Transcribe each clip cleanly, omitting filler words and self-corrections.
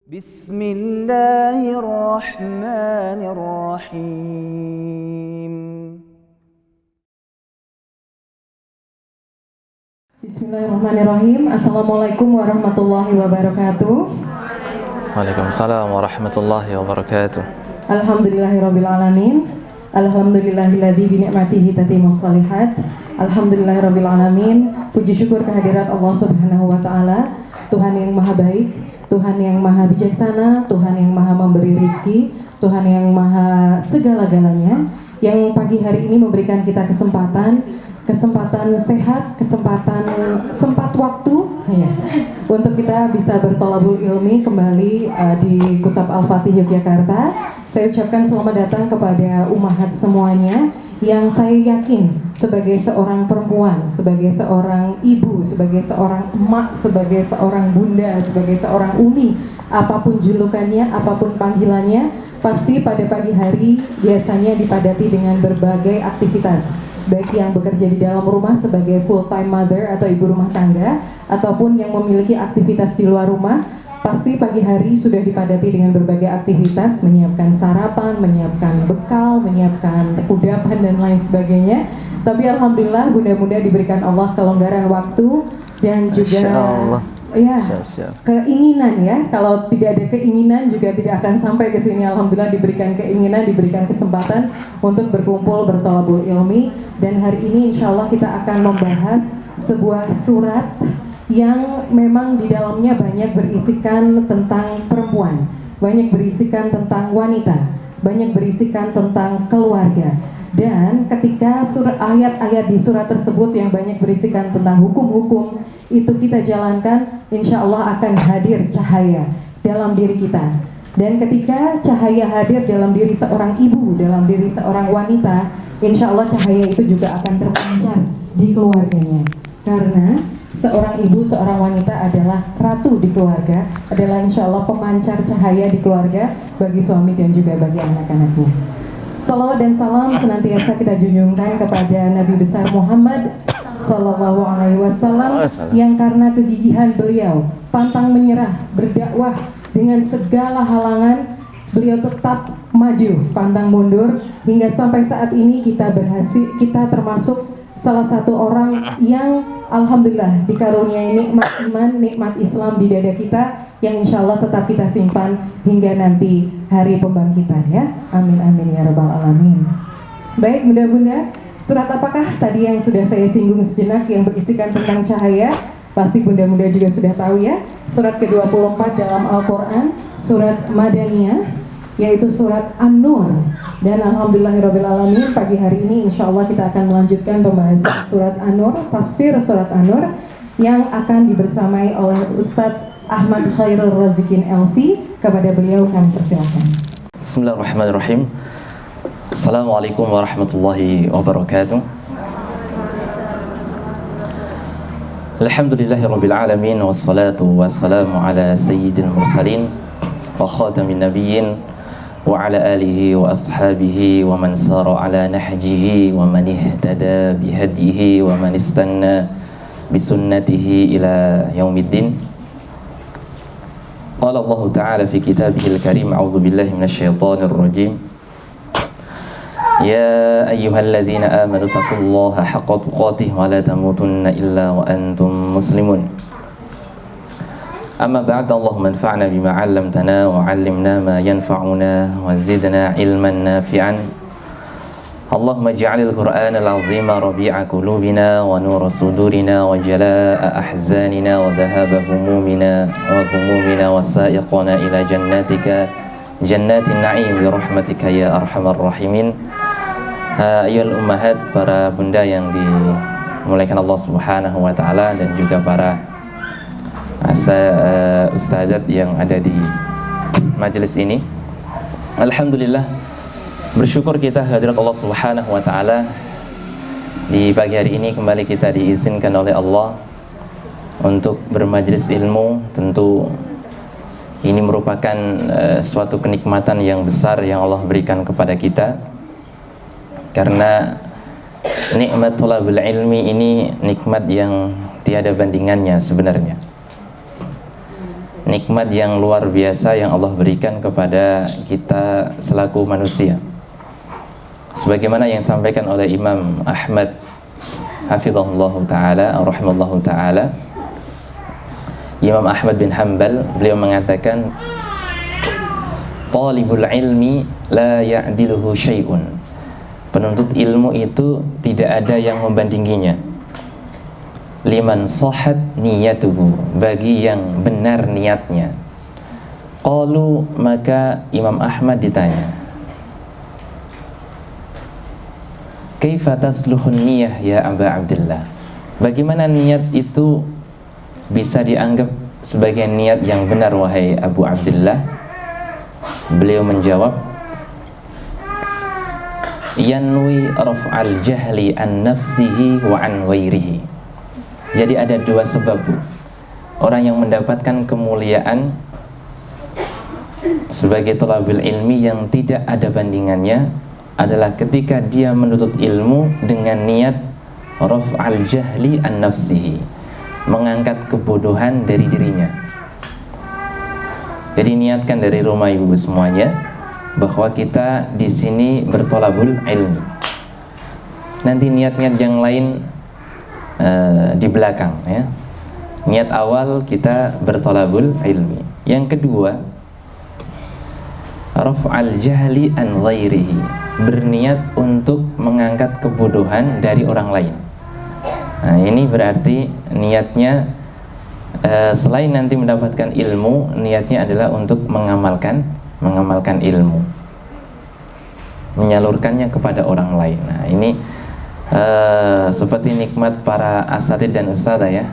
Bismillahirrahmanirrahim. Bismillahirrahmanirrahim. Assalamualaikum warahmatullahi wabarakatuh. Waalaikumsalam warahmatullahi wabarakatuh. Alhamdulillahirabbil alamin. Alhamdulillahilladzi bi ni'matihi tatimmus shalihat. Alhamdulillahirabbil alamin. Puji syukur kehadirat Allah Subhanahu wa taala, Tuhan yang maha baik, Tuhan yang maha bijaksana, Tuhan yang maha memberi rizki, Tuhan yang maha segala-galanya, yang pagi hari ini memberikan kita kesempatan sehat, kesempatan sempat waktu ya, untuk kita bisa bertolabul ilmi kembali di Kutab Al-Fatih Yogyakarta. Saya ucapkan selamat datang kepada ummahat semuanya, yang saya yakin sebagai seorang perempuan, sebagai seorang ibu, sebagai seorang emak, sebagai seorang bunda, sebagai seorang umi, apapun julukannya, apapun panggilannya, pasti pada pagi hari biasanya dipadati dengan berbagai aktivitas, baik yang bekerja di dalam rumah sebagai full time mother atau ibu rumah tangga, ataupun yang memiliki aktivitas di luar rumah. Pasti pagi hari sudah dipadati dengan berbagai aktivitas, menyiapkan sarapan, menyiapkan bekal, menyiapkan kudapan dan lain sebagainya. Tapi alhamdulillah mudah-mudahan diberikan Allah kelonggaran waktu dan juga ya keinginan ya. Kalau tidak ada keinginan juga tidak akan sampai ke sini. Alhamdulillah diberikan keinginan, diberikan kesempatan untuk berkumpul bertolabul ilmi. Dan hari ini insya Allah kita akan membahas sebuah surat yang memang di dalamnya banyak berisikan tentang perempuan, banyak berisikan tentang wanita, banyak berisikan tentang keluarga. Dan ketika ayat-ayat di surat tersebut yang banyak berisikan tentang hukum-hukum itu kita jalankan, insya Allah akan hadir cahaya dalam diri kita. Dan ketika cahaya hadir dalam diri seorang ibu, dalam diri seorang wanita, insya Allah cahaya itu juga akan terpancar di keluarganya. Karena seorang ibu, seorang wanita adalah ratu di keluarga, adalah insya Allah pemancar cahaya di keluarga bagi suami dan juga bagi anak-anaknya. Salawat dan salam senantiasa kita junjungkan kepada Nabi besar Muhammad Sallallahu Alaihi Wasallam, yang karena kegigihan beliau, pantang menyerah, berdakwah dengan segala halangan, beliau tetap maju, pantang mundur, hingga sampai saat ini kita termasuk salah satu orang yang alhamdulillah dikaruniai nikmat iman, nikmat Islam di dada kita, yang insya Allah tetap kita simpan hingga nanti hari pembangkitan ya. Amin amin ya rabbal alamin. Baik bunda-bunda, surat apakah tadi yang sudah saya singgung sejenak yang berisikan tentang cahaya? Pasti bunda-bunda juga sudah tahu ya. Surat ke-24 dalam Al-Quran, surat Madaniyah, yaitu surat An-Nur. Dan alhamdulillahirrabbilalamin, pagi hari ini insya Allah kita akan melanjutkan pembahasan surat An-Nur, tafsir surat An-Nur, yang akan dibersamai oleh Ustadz Ahmad Khairul Razikin LC. Kepada beliau kami persilakan. Bismillahirrahmanirrahim. Assalamualaikum warahmatullahi wabarakatuh. Alhamdulillahirabbil alamin, wassalatu wassalamu ala sayyidil mursalin wa khatamin nabiyyin wa ala alihi wa ashabihi wa man sara ala nahjihi wa man ihtada bihadihi wa man istanna bisunnatihi ila yaumiddin. Qala Allah Ta'ala fi kitabihil karim, a'udzu billahi minasyaitonir rajim. Ya ayyuhalladzina amanu taqullaha haqqa tuqatih wa la tamutunna illa wa antum muslimun. Amma ba'd, Allahumma anfa'na bima 'allamtana wa 'allimna ma yanfa'una wa zidna 'ilman nafi'an. Allahumma ij'alil Qur'anal 'azima rabi'a qulubina wa nura sudurina wa jalaa'a ahzanina wa dhahaba humumina wa sa'iqana ila jannatika jannatin na'im bi rahmatika ya arhamar rahimin. Ayyuhal ummahat, para bunda yang dimuliakan Allah Subhanahu wa taala, dan juga para ustadzat yang ada di majelis ini. Alhamdulillah, bersyukur kita hadirat Allah Subhanahu wa taala, di pagi hari ini kembali kita diizinkan oleh Allah untuk bermajelis ilmu. Tentu ini merupakan suatu kenikmatan yang besar yang Allah berikan kepada kita, karena nikmat thalabul ilmi ini nikmat yang tiada bandingannya sebenarnya. nikmat yang luar biasa yang Allah berikan kepada kita selaku manusia. Sebagaimana yang disampaikan oleh Imam Ahmad hafizahullah taala, rahimallahu taala, Imam Ahmad bin Hanbal, beliau mengatakan, talibul ilmi la ya'diluhu syai'un. Penuntut ilmu itu tidak ada yang membandinginya. Liman sahat niyatuhu, bagi yang benar niatnya. Qalu, maka Imam Ahmad ditanya, kaifa tasluhun niyah ya Aba Abdillah, bagaimana niat itu bisa dianggap sebagai niat yang benar wahai Abu Abdillah? Beliau menjawab, yanwi raf'al jahli an nafsihi wa an ghairihi. Jadi ada dua sebab orang yang mendapatkan kemuliaan sebagai thalabul ilmi yang tidak ada bandingannya adalah ketika dia menuntut ilmu dengan niat raf'al jahli an nafsihi, mengangkat kebodohan dari dirinya. Jadi niatkan dari rumah ibu semuanya bahwa kita di sini berthalabul ilmi. Nanti niat-niat yang lain di belakang ya. Niat awal kita berthalabul ilmi. Yang kedua, raf'al jahli an ghairihi, berniat untuk mengangkat kebodohan dari orang lain. Nah, ini berarti niatnya selain nanti mendapatkan ilmu, niatnya adalah untuk mengamalkan ilmu, menyalurkannya kepada orang lain. Nah, ini seperti nikmat para asatidz dan ustadzah ya.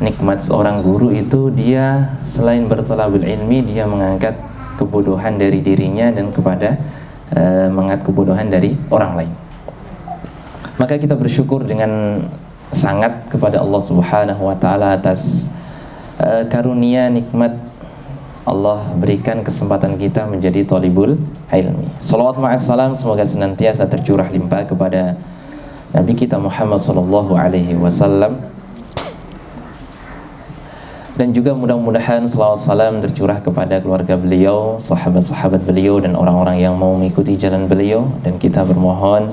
Nikmat seorang guru itu dia selain berthalabul ilmi, dia mengangkat kebodohan dari dirinya dan kepada mengangkat kebodohan dari orang lain. Maka kita bersyukur dengan sangat kepada Allah Subhanahu wa taala atas karunia nikmat Allah berikan kesempatan kita menjadi thalibul ilmi. Salawat ma'assalam semoga senantiasa tercurah limpah kepada Nabi kita Muhammad sallallahu alaihi wasallam, dan juga mudah-mudahan salawat salam tercurah kepada keluarga beliau, sahabat-sahabat beliau, dan orang-orang yang mau mengikuti jalan beliau. Dan kita bermohon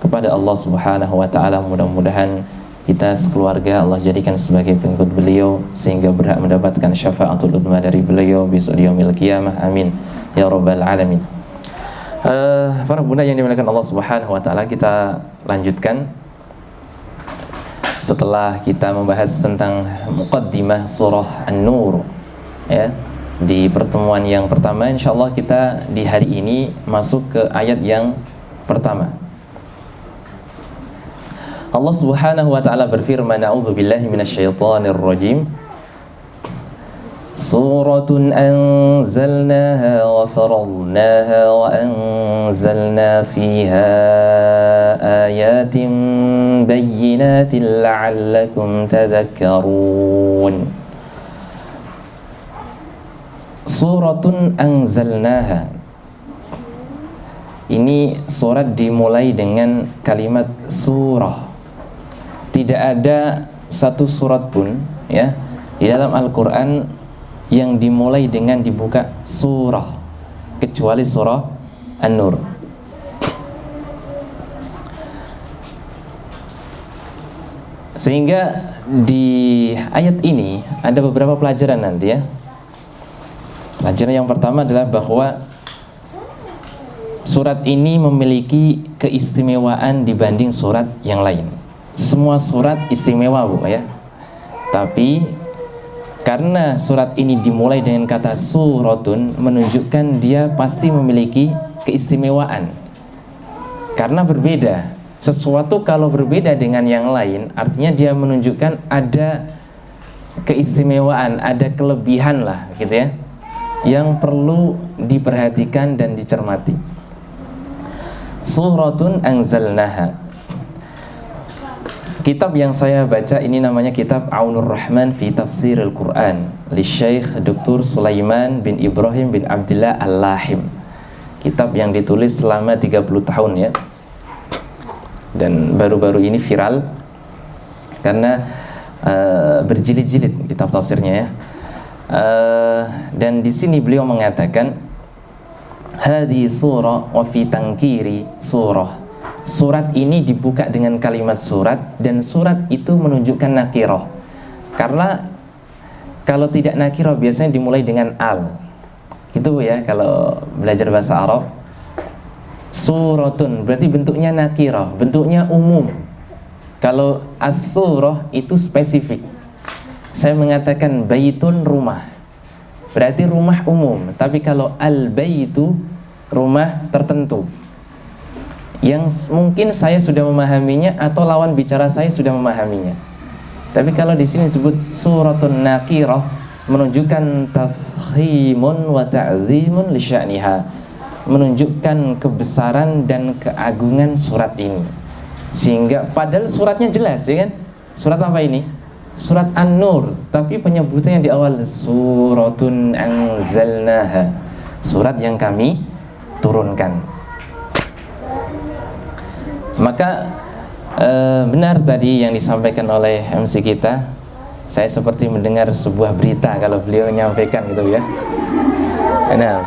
kepada Allah Subhanahu wa taala mudah-mudahan kita sekeluarga Allah jadikan sebagai pengikut beliau sehingga berhak mendapatkan syafaatul udma dari beliau besok di yaumil qiyamah. Amin ya rabbal alamin. Para bunda yang dimuliakan Allah Subhanahu wa taala, kita lanjutkan setelah kita membahas tentang muqaddimah surah An-Nur ya. Di pertemuan yang pertama, insyaallah kita di hari ini masuk ke ayat yang pertama. Allah Subhanahu wa taala berfirman, a'udzubillahi minasyaitonir rajim. Suratun anzalnaha wa faradnaha wa anzalna fiha ayatin bayyinatin la'allakum tadhakkarun. Suratun anzalnaha. Ini surat dimulai dengan kalimat surah. Tidak ada satu surat pun ya di dalam Al-Quran yang dimulai dengan dibuka surah kecuali surah An-Nur. Sehingga di ayat ini ada beberapa pelajaran nanti ya. Pelajaran yang pertama adalah bahwa surat ini memiliki keistimewaan dibanding surat yang lain. Semua surat istimewa Bu ya. Tapi karena surat ini dimulai dengan kata suratun, menunjukkan dia pasti memiliki keistimewaan. Karena berbeda. Sesuatu kalau berbeda dengan yang lain, artinya dia menunjukkan ada keistimewaan, ada kelebihan lah gitu ya, yang perlu diperhatikan dan dicermati. Suratun anzalnaha. Kitab yang saya baca ini namanya kitab Aunur Rahman fi Tafsir Al-Quran li Syekh Dr. Sulaiman bin Ibrahim bin Abdillah Al-Lahim. Kitab yang ditulis selama 30 tahun ya. Dan baru-baru ini viral karena berjilid-jilid kitab tafsirnya ya. Dan di sini beliau mengatakan hadhi surah wa fi tankiri surah. Surat ini dibuka dengan kalimat surat, dan surat itu menunjukkan nakirah. Karena kalau tidak nakirah biasanya dimulai dengan al. Itu ya kalau belajar bahasa Arab. Suratun berarti bentuknya nakirah, bentuknya umum. Kalau as-surah itu spesifik. Saya mengatakan baitun rumah, berarti rumah umum. Tapi kalau al-baitu rumah tertentu, yang mungkin saya sudah memahaminya atau lawan bicara saya sudah memahaminya. Tapi kalau di sini disebut suratun nakirah, menunjukkan tafkhimun wa ta'zimun li sya'niha, menunjukkan kebesaran dan keagungan surat ini. Sehingga padahal suratnya jelas ya kan? Surat apa ini? Surat An-Nur, tapi penyebutannya di awal suratun anzalnaha, surat yang kami turunkan. Maka benar tadi yang disampaikan oleh MC kita. Saya seperti mendengar sebuah berita kalau beliau menyampaikan gitu ya. Nah,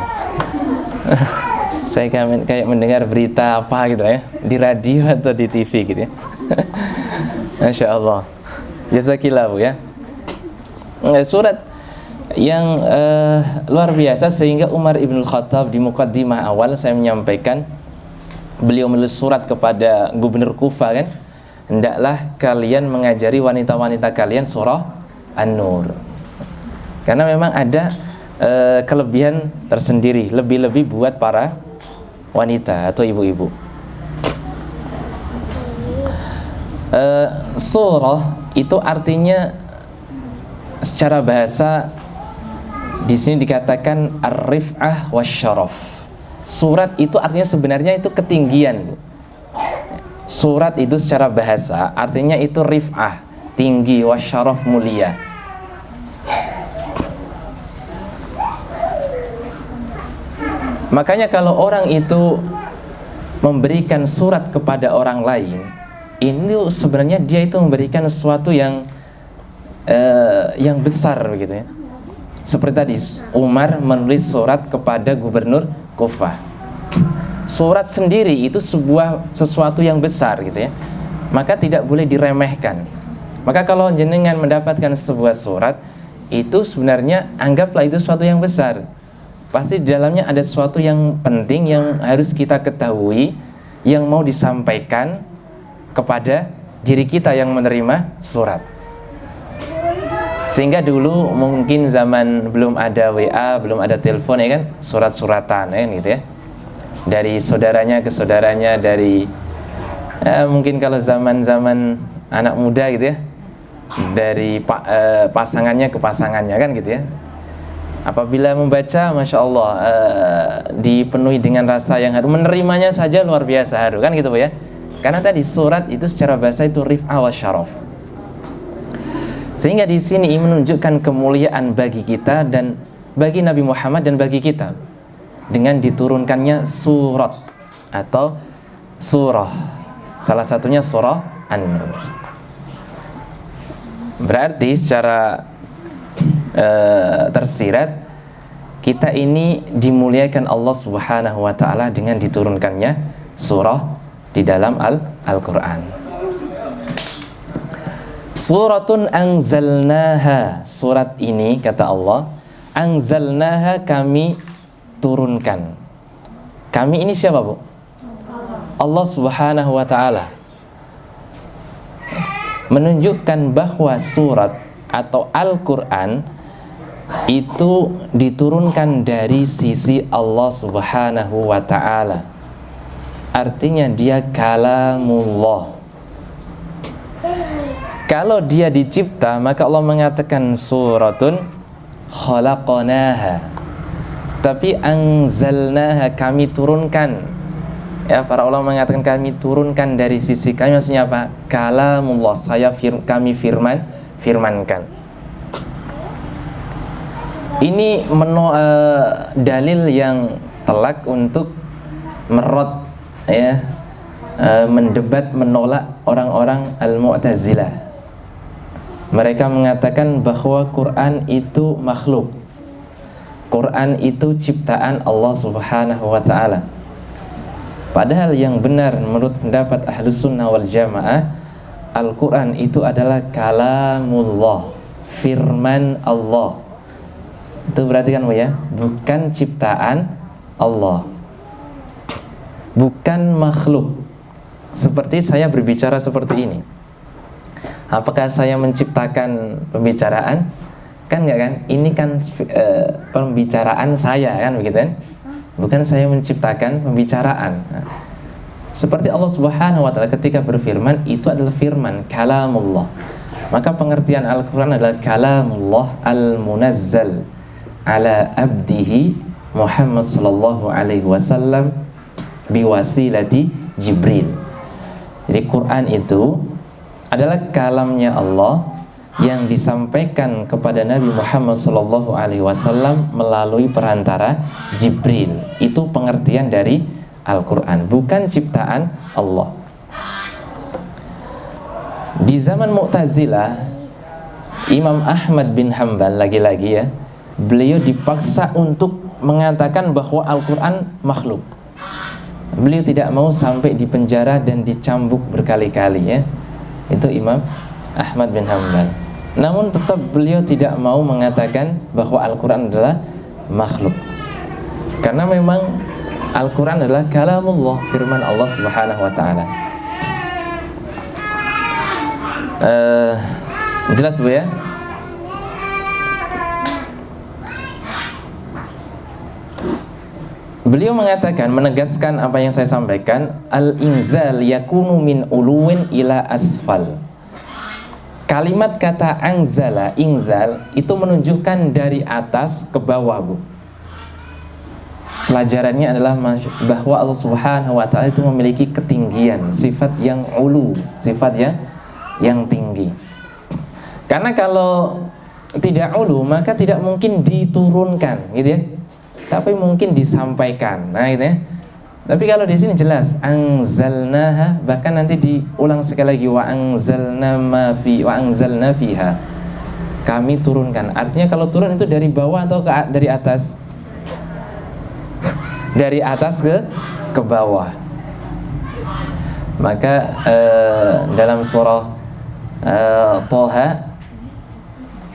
saya kayak mendengar berita apa gitu ya, di radio atau di TV gitu ya. Masya Allah. Jazakillah Bu ya. Surat yang luar biasa, sehingga Umar ibn Khattab di muqaddimah awal saya menyampaikan, beliau menulis surat kepada gubernur Kufah kan, hendaklah kalian mengajari wanita-wanita kalian surah An-Nur, karena memang ada kelebihan tersendiri, lebih-lebih buat para wanita atau ibu-ibu. Surah itu artinya secara bahasa di sini dikatakan ar-rif'ah wasyaraf. Surat itu artinya sebenarnya itu ketinggian. Surat itu secara bahasa artinya itu rif'ah, tinggi, wasyaraf, mulia. Makanya kalau orang itu memberikan surat kepada orang lain, ini sebenarnya dia itu memberikan sesuatu yang besar begitu ya. Seperti tadi Umar menulis surat kepada gubernur Kufah. Surat sendiri itu sesuatu yang besar gitu ya. Maka tidak boleh diremehkan. Maka kalau jenengan mendapatkan sebuah surat, itu sebenarnya anggaplah itu sesuatu yang besar. Pasti di dalamnya ada sesuatu yang penting yang harus kita ketahui, yang mau disampaikan kepada diri kita yang menerima surat. Sehingga dulu mungkin zaman belum ada WA, belum ada telepon ya kan, surat-suratan ya kan gitu ya. Dari saudaranya ke saudaranya, dari mungkin kalau zaman-zaman anak muda gitu ya, dari pasangannya ke pasangannya kan gitu ya. Apabila membaca, Masya Allah, dipenuhi dengan rasa yang haru, menerimanya saja luar biasa haru kan gitu ya. Karena tadi surat itu secara bahasa itu rif'ah wa syaraf. Sehingga di sini menunjukkan kemuliaan bagi kita dan bagi Nabi Muhammad dan bagi kita dengan diturunkannya surat atau surah. Salah satunya surah An-Nur. Berarti secara tersirat kita ini dimuliakan Allah Subhanahu wa taala dengan diturunkannya surah di dalam Al-Qur'an. Suratun anzalnaha, surat ini kata Allah, anzalnaha kami turunkan. Kami ini siapa Bu? Allah Subhanahu wa taala. Menunjukkan bahwa surat atau Al-Qur'an itu diturunkan dari sisi Allah Subhanahu wa taala. Artinya dia kalamullah. Kalau dia dicipta, maka Allah mengatakan suratun khalaqnaha. Tapi anzalnaha kami turunkan. Ya, para ulama mengatakan kami turunkan dari sisi kami, maksudnya apa? Kalamullah, kami firmankan. Ini dalil yang telak untuk mendebat, menolak orang-orang Al-Mu'tazilah. Mereka mengatakan bahwa Quran itu makhluk, Quran itu ciptaan Allah Subhanahu wa ta'ala. Padahal yang benar menurut pendapat Ahlus Sunnah wal Jamaah, Al-Quran itu adalah kalamullah, firman Allah. Itu berarti kan ya, bukan ciptaan Allah, bukan makhluk. Seperti saya berbicara seperti ini, apakah saya menciptakan pembicaraan? Kan enggak kan? Ini kan pembicaraan saya kan, begitu kan? Bukan saya menciptakan pembicaraan. Seperti Allah Subhanahu wa ta'ala ketika berfirman, itu adalah firman, kalamullah. Maka pengertian Al-Quran adalah kalamullah al-munazzal ala abdihi Muhammad sallallahu alaihi wasallam biwasilati Jibril. Jadi Quran itu adalah kalamnya Allah yang disampaikan kepada Nabi Muhammad sallallahu alaihi wasallam melalui perantara Jibril. Itu pengertian dari Al-Quran, bukan ciptaan Allah. Di zaman Mu'tazilah, Imam Ahmad bin Hanbal lagi-lagi ya, beliau dipaksa untuk mengatakan bahwa Al-Quran makhluk. Beliau tidak mau sampai di penjara dan dicambuk berkali-kali ya. Itu Imam Ahmad bin Hanbal. Namun tetap beliau tidak mau mengatakan bahwa Al-Quran adalah makhluk, karena memang Al-Quran adalah kalamullah, firman Allah Subhanahu wa ta'ala. Jelas Bu ya? Beliau mengatakan, menegaskan apa yang saya sampaikan, al-inzal yakunu min uluwin ila asfal. Kalimat kata anzala, inzal, itu menunjukkan dari atas ke bawah Bu. Pelajarannya adalah bahwa Allah Subhanahu wa ta'ala itu memiliki ketinggian, sifat yang ulu, sifat yang tinggi. Karena kalau tidak ulu, maka tidak mungkin diturunkan, gitu ya. Tapi mungkin disampaikan. Nah, gitu ya. Tapi kalau di sini jelas anzalnaha, bahkan nanti diulang sekali lagi wa anzalna fiha. Kami turunkan. Artinya kalau turun itu dari bawah atau dari atas? Dari atas ke bawah. Maka dalam surah Thaha,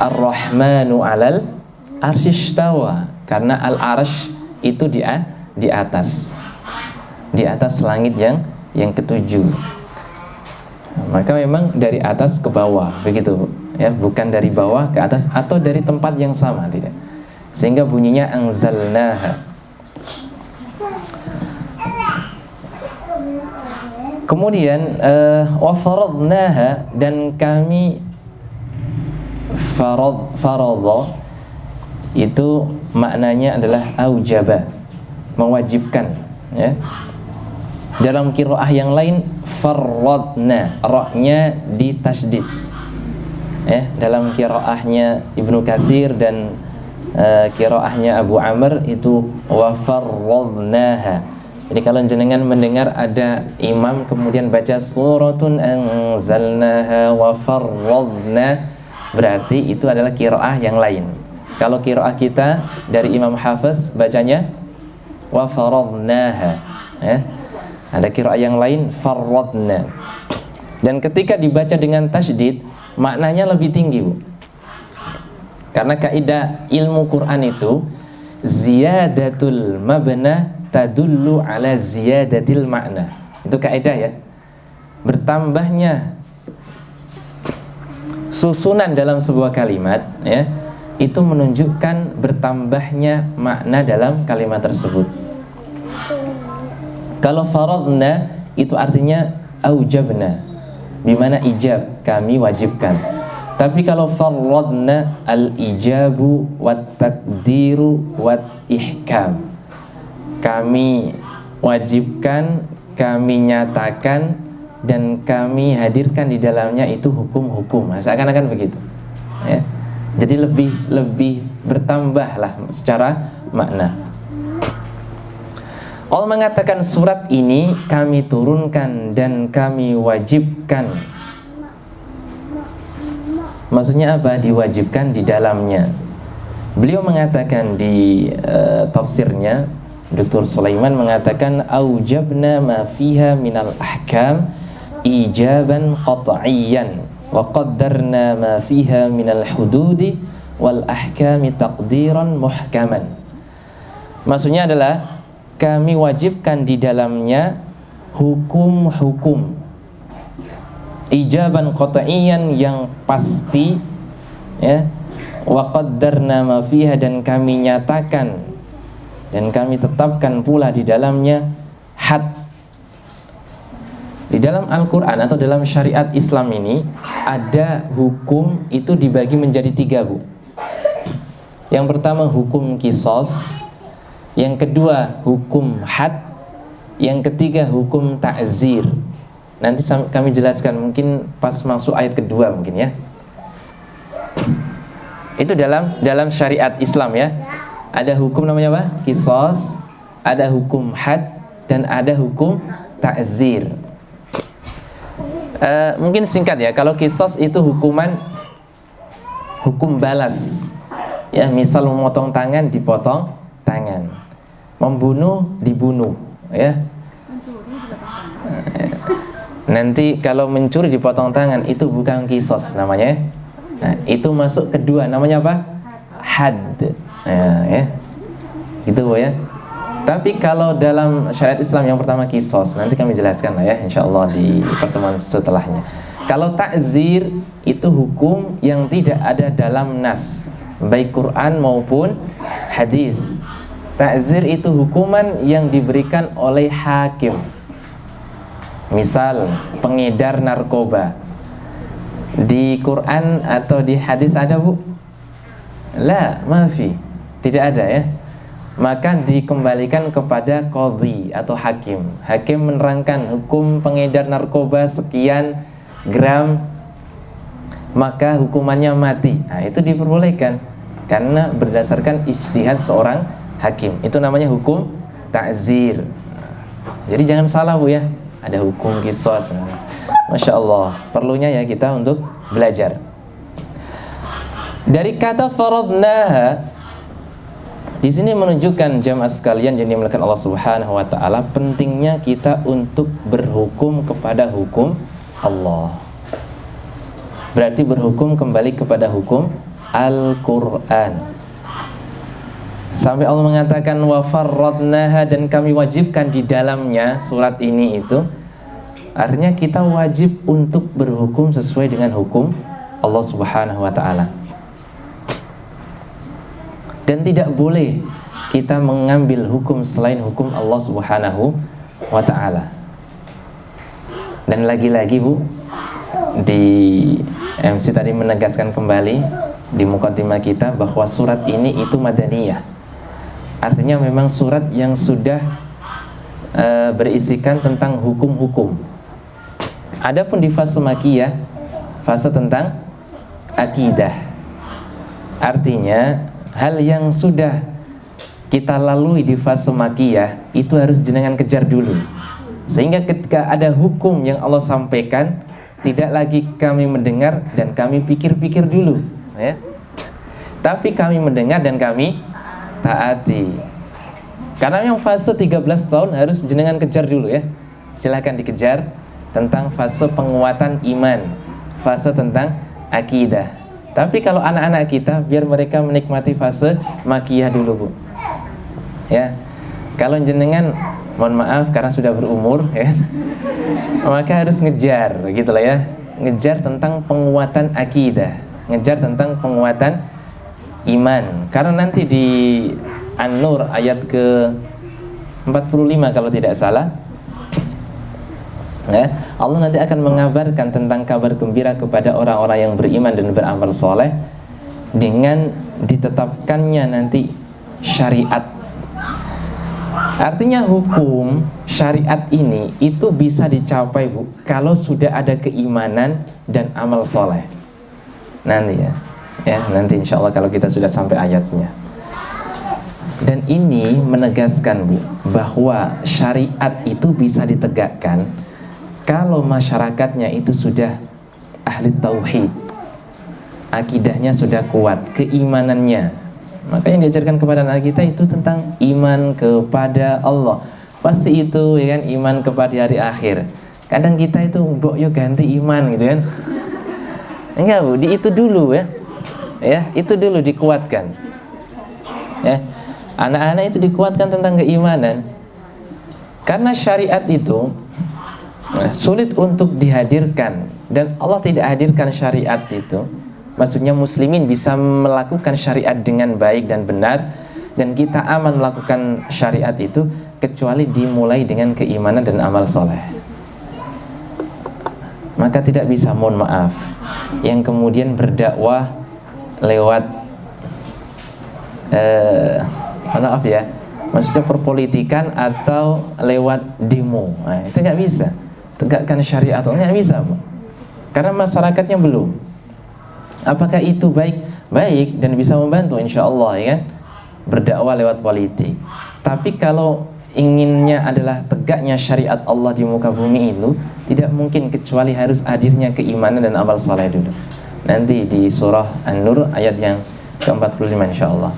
Ar-Rahmanu 'alal arsyistawa, karena al-arsy itu di atas langit yang ketujuh. Maka memang dari atas ke bawah, begitu ya, bukan dari bawah ke atas atau dari tempat yang sama, tidak. Sehingga bunyinya anzalnaha. Kemudian wa faradnaha, dan kami faradha itu maknanya adalah aujaba, mewajibkan ya. Dalam qiraah yang lain faradna, ra-nya ditasydid ya. Dalam qiraahnya Ibnu Katsir dan qiraahnya Abu Amr itu wa faradnaha. Jadi kalau jenengan mendengar ada imam kemudian baca suratun anzalnaha wa farradna, berarti itu adalah qiraah yang lain. Kalau qiraah kita dari Imam Hafiz bacanya wa faradnaha ya. Ada qiraah yang lain farradna. Dan ketika dibaca dengan tasydid, maknanya lebih tinggi Bu. Karena kaidah ilmu Quran itu ziyadatul mabna tadullu ala ziyadatil makna. Itu kaidah ya. Bertambahnya susunan dalam sebuah kalimat ya, itu menunjukkan bertambahnya makna dalam kalimat tersebut. Kalau faradna itu artinya aujabna, bimana ijab, kami wajibkan. Tapi kalau faradna, al-ijabu wat takdiru wat ihkam, kami wajibkan, kami nyatakan, dan kami hadirkan di dalamnya itu hukum-hukum. Nah, seakan-akan begitu ya. Jadi lebih bertambahlah secara makna. Allah mengatakan surat ini kami turunkan dan kami wajibkan Maksudnya apa? Diwajibkan di dalamnya. Beliau mengatakan di tafsirnya, Dr. Sulaiman mengatakan aujabna ma fiha minal ahkam ijaban qat'iyyan wa qaddarna ma fiha minal hududi wal ahkami taqdiran muhkaman. Maksudnya adalah kami wajibkan di dalamnya hukum-hukum ijaban qat'iyyan yang pasti, ya, wa qaddarna ma fiha, dan kami nyatakan dan kami tetapkan pula di dalamnya had. Di dalam Al-Quran atau dalam syariat Islam ini ada hukum itu dibagi menjadi 3, Bu. Yang pertama hukum qisas, yang kedua hukum had, yang ketiga hukum ta'zir. Nanti kami jelaskan mungkin pas masuk ayat kedua mungkin ya. Itu dalam syariat Islam ya. Ada hukum namanya apa? Qisas, ada hukum had, dan ada hukum ta'zir. Mungkin singkat ya. Kalau qisas itu hukum balas. Ya, misal memotong tangan dipotong tangan. Membunuh dibunuh, ya. Nanti kalau mencuri dipotong tangan itu bukan qisas namanya. Nah, itu masuk kedua namanya apa? Had. Ya. Gitu Bu ya. Tapi kalau dalam syariat Islam yang pertama qisas, nanti kami jelaskan lah ya insyaallah di pertemuan setelahnya. Kalau ta'zir itu hukum yang tidak ada dalam nas, baik Quran maupun hadis. Ta'zir itu hukuman yang diberikan oleh hakim. Misal pengedar narkoba, di Quran atau di hadis ada Bu? La, maafi, tidak ada ya. Maka dikembalikan kepada qadhi atau hakim. Hakim menerangkan hukum pengedar narkoba sekian gram, maka hukumannya mati. Nah, itu diperbolehkan karena berdasarkan ijtihad seorang hakim. Itu namanya hukum ta'zir. Jadi jangan salah Bu ya. Ada hukum qisas. Masya Allah, perlunya ya kita untuk belajar. Dari kata faradnaha, di sini menunjukkan jamaah sekalian yang dimuliakan Allah Subhanahu wa taala, pentingnya kita untuk berhukum kepada hukum Allah. Berarti berhukum kembali kepada hukum Al-Qur'an. Sampai Allah mengatakan wa farradnaha, dan kami wajibkan di dalamnya surat ini itu. Artinya kita wajib untuk berhukum sesuai dengan hukum Allah Subhanahu wa taala. Dan tidak boleh kita mengambil hukum selain hukum Allah Subhanahu wa taala. Dan lagi-lagi Bu, di MC tadi menegaskan kembali di mukaddimah kita bahwa surat ini itu madaniyah. Artinya memang surat yang sudah berisikan tentang hukum-hukum. Adapun di fase makiyah, fase tentang akidah. Artinya hal yang sudah kita lalui di fase makiyah itu harus jenengan kejar dulu. Sehingga ketika ada hukum yang Allah sampaikan, tidak lagi kami mendengar dan kami pikir-pikir dulu, ya. Tapi kami mendengar dan kami taati. Karena yang fase 13 tahun harus jenengan kejar dulu ya. Silakan dikejar tentang fase penguatan iman, fase tentang akidah. Tapi kalau anak-anak kita, biar mereka menikmati fase makiyah dulu Bu. Ya. Kalau jenengan, mohon maaf karena sudah berumur ya, maka harus ngejar gitu lah ya. Ngejar tentang penguatan akidah, ngejar tentang penguatan iman. Karena nanti di An-Nur ayat ke 45 kalau tidak salah, ya, Allah nanti akan mengabarkan tentang kabar gembira kepada orang-orang yang beriman dan beramal soleh dengan ditetapkannya nanti syariat. Artinya hukum syariat ini itu bisa dicapai Bu kalau sudah ada keimanan dan amal soleh. Nanti ya nanti insya Allah kalau kita sudah sampai ayatnya. Dan ini menegaskan Bu bahwa syariat itu bisa ditegakkan kalau masyarakatnya itu sudah ahli tauhid. akidahnya sudah kuat, keimanannya. Maka yang diajarkan kepada anak kita itu tentang iman kepada Allah. Pasti itu ya kan, iman kepada hari akhir. Kadang kita itu mbok yo ganti iman gitu kan. Enggak Bu, di itu dulu ya. Ya, itu dulu dikuatkan. Ya. Anak-anak itu dikuatkan tentang keimanan. Karena syariat itu sulit untuk dihadirkan, dan Allah tidak hadirkan syariat itu. Maksudnya muslimin bisa melakukan syariat dengan baik dan benar, dan kita aman melakukan syariat itu kecuali dimulai dengan keimanan dan amal soleh. Maka tidak bisa, mohon maaf, yang kemudian berdakwah lewat maaf ya, maksudnya perpolitikan atau lewat demo. Nah, itu nggak bisa. Tegakkan syariat nggak bisa, karena masyarakatnya belum. Apakah itu baik? Baik, dan bisa membantu insya Allah ya kan, berdakwah lewat politik. Tapi kalau inginnya adalah tegaknya syariat Allah di muka bumi itu, tidak mungkin kecuali harus hadirnya keimanan dan amal soleh dulu. Nanti di surah An-Nur ayat yang ke-45 insya Allah.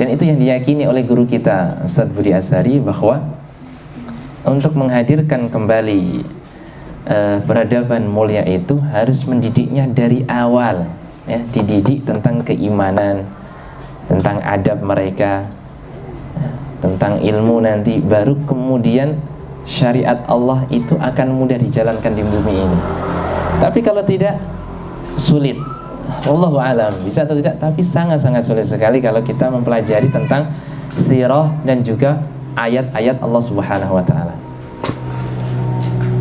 Dan itu yang diyakini oleh guru kita Ustaz Budi Asari, bahwa untuk menghadirkan kembali peradaban mulia itu harus mendidiknya dari awal ya, dididik tentang keimanan, tentang adab mereka, tentang ilmu, nanti baru kemudian syariat Allah itu akan mudah dijalankan di bumi ini. Tapi kalau tidak, sulit. Wallahu alam, bisa atau tidak, tapi sangat-sangat sulit sekali kalau kita mempelajari tentang sirah dan juga ayat-ayat Allah Subhanahu wa taala.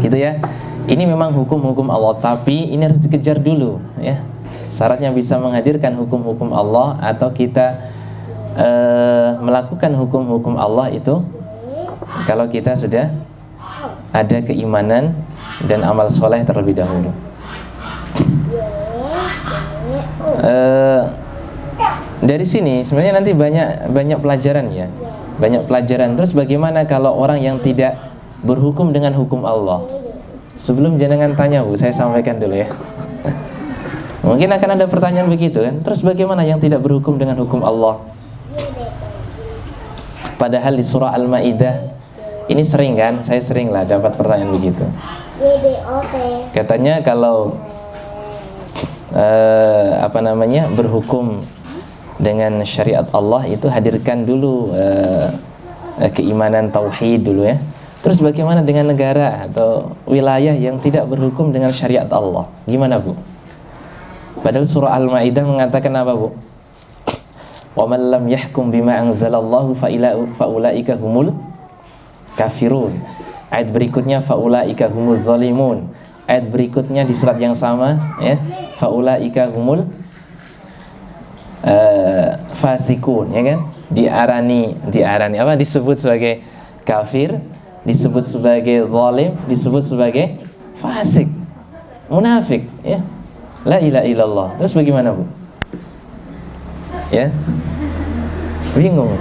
Gitu ya. Ini memang hukum-hukum Allah, tapi ini harus dikejar dulu ya. Syaratnya bisa menghadirkan hukum-hukum Allah atau kita melakukan hukum-hukum Allah itu kalau kita sudah ada keimanan dan amal soleh terlebih dahulu. Dari sini sebenarnya nanti banyak pelajaran ya, banyak pelajaran. Terus bagaimana kalau orang yang tidak berhukum dengan hukum Allah? Sebelum jenengan tanya Bu, saya sampaikan dulu ya. Mungkin akan ada pertanyaan begitu kan. Terus bagaimana yang tidak berhukum dengan hukum Allah? Padahal di surah Al-Maidah ini sering kan, saya sering lah dapat pertanyaan begitu. Katanya kalau berhukum dengan syariat Allah itu hadirkan dulu keimanan tauhid dulu ya. Terus bagaimana dengan negara atau wilayah yang tidak berhukum dengan syariat Allah? Gimana Bu? Padahal surah Al-Maidah mengatakan apa Bu? Wa man lam yahkum bima anzalallahu fa ulaika humul kafirun. Ayat berikutnya fa ulaika humul zalimun. Ayat berikutnya di surat yang sama ya, fa ulaika humul fasikun ya kan? Diarani apa? Disebut sebagai kafir, disebut sebagai zalim, disebut sebagai fasik, munafik ya. La ilaha illallah. Terus bagaimana Bu? Ya, bingung.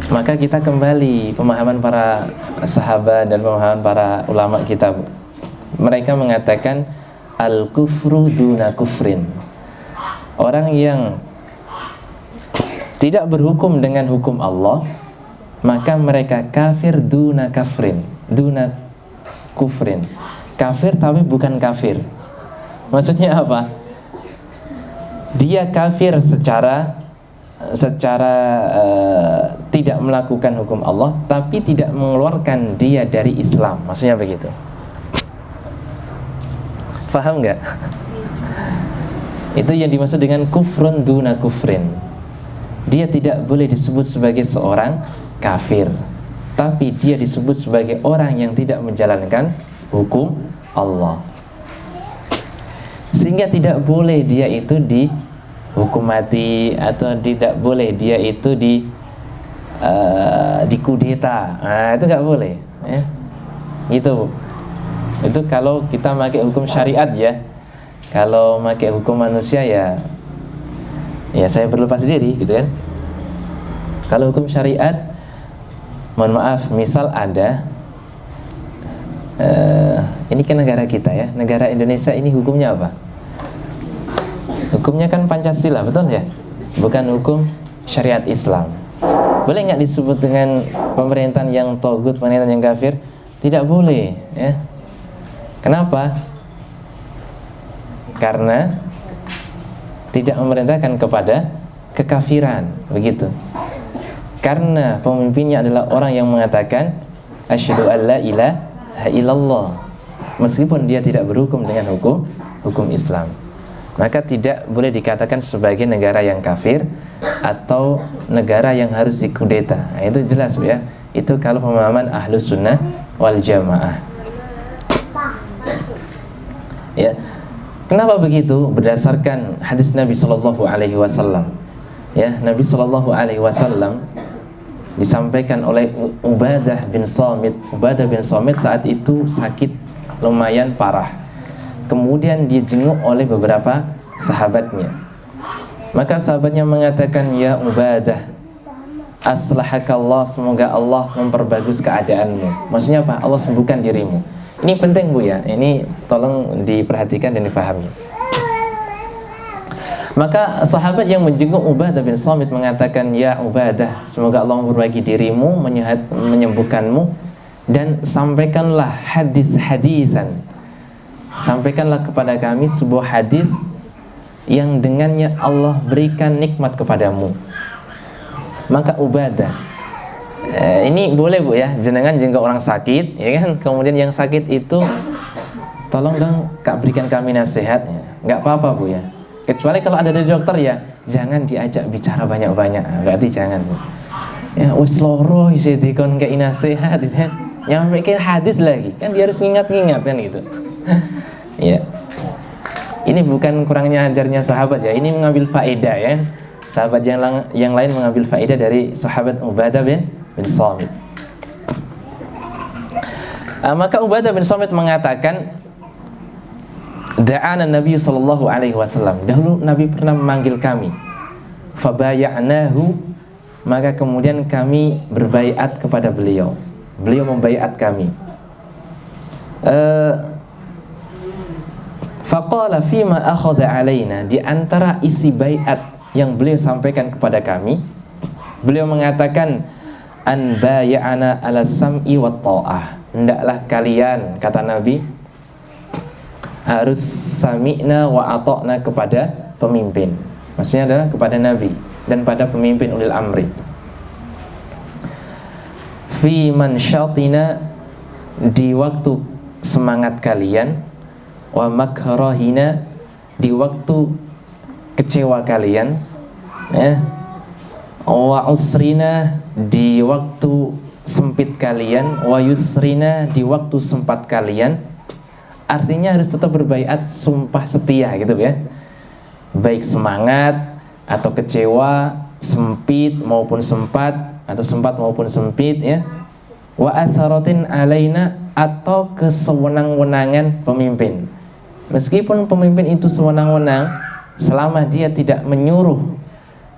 Maka kita kembali pemahaman para sahabat dan pemahaman para ulama kita Bu. Mereka mengatakan al-kufru duna kufrin. Orang yang tidak berhukum dengan hukum Allah, maka mereka kafir duna kafrin, duna kufrin. Kafir tapi bukan kafir. Maksudnya apa? Dia kafir secara tidak melakukan hukum Allah, tapi tidak mengeluarkan dia dari Islam. Maksudnya begitu. Faham nggak? Itu yang dimaksud dengan kufrun duna kufrin. Dia tidak boleh disebut sebagai seorang kafir, tapi dia disebut sebagai orang yang tidak menjalankan hukum Allah. Sehingga tidak boleh dia itu dihukum mati, atau tidak boleh dia itu dikudeta. Nah, itu nggak boleh ya. Gitu. Itu kalau kita pakai hukum syariat ya. Kalau pakai hukum manusia ya saya berlepas diri gitu kan. Kalau hukum syariat, mohon maaf, misal ada ini Ini kan negara kita ya, negara Indonesia ini hukumnya apa? Hukumnya kan Pancasila, betul ya? Bukan hukum syariat Islam. Boleh nggak disebut dengan pemerintahan yang togut, pemerintahan yang kafir? Tidak boleh ya. Kenapa? Karena tidak memerintahkan kepada kekafiran, begitu. Karena pemimpinnya adalah orang yang mengatakan asyhadu an la ilaha illallah, meskipun dia tidak berhukum dengan hukum Islam, maka tidak boleh dikatakan sebagai negara yang kafir atau negara yang harus dikudeta. Nah, itu jelas Bu ya. Itu kalau pemahaman Ahlus Sunnah wal Jamaah. Ya. Kenapa begitu? Berdasarkan hadis Nabi Shallallahu Alaihi Wasallam. Ya, Nabi Shallallahu Alaihi Wasallam disampaikan oleh Ubadah bin Samit. Ubadah bin Samit saat itu sakit lumayan parah. Kemudian dijenguk oleh beberapa sahabatnya. Maka sahabatnya mengatakan, ya Ubadah, aslahakallah, semoga Allah memperbagus keadaanmu. Maksudnya apa? Allah sembuhkan dirimu. Ini penting Bu ya, ini tolong diperhatikan dan difahami. Maka sahabat yang menjenguk Ubadah bin Samit mengatakan, ya Ubadah, semoga Allah memperbaiki dirimu, menyembuhkanmu, dan sampaikanlah hadis-hadisan. Sampaikanlah kepada kami sebuah hadis yang dengannya Allah berikan nikmat kepadamu. Maka Ubadah, ini boleh Bu ya, jenengan jenguk orang sakit, ya kan? Kemudian yang sakit itu, tolong dong Kak berikan kami nasihat, nggak apa-apa Bu ya. Kecuali kalau ada dari dokter ya, jangan diajak bicara banyak-banyak. Berarti jangan Bu. Ya wis loro isi dikon kayak nasihat, ya. Yang mikir hadis lagi, kan dia harus ingat-ingat kan gitu. Ya. Ini bukan kurangnya ajarnya sahabat ya, ini mengambil faedah ya. Sahabat yang lain mengambil faedah dari sahabat Ubadah bin Samit. Maka Ubadah bin Samit mengatakan, da'ana Nabi sallallahu alaihi wasallam. Dahulu Nabi pernah memanggil kami. Fabaya'nahu, maka kemudian kami berbaiat kepada beliau. Beliau membaiat kami. Faqala fima akhadha alaina, di antara isi baiat yang beliau sampaikan kepada kami, beliau mengatakan, an bay'ana ala sam'i wa ta'ah. Hendaklah kalian, kata Nabi, harus sami'na wa ata'na kepada pemimpin. Maksudnya adalah kepada Nabi dan pada pemimpin ulil amri. Fi mansyatina, di waktu semangat kalian, wa makrahina, di waktu kecewa kalian, ya. Wa usrina, di waktu sempit kalian, wa yusrina, di waktu sempat kalian. Artinya harus tetap berbaiat sumpah setia gitu ya. Baik semangat atau kecewa, sempit maupun sempat, atau sempat maupun sempit ya. Wa atharatin alaina, atau kesewenang-wenangan pemimpin. Meskipun pemimpin itu sewenang-wenang, selama dia tidak menyuruh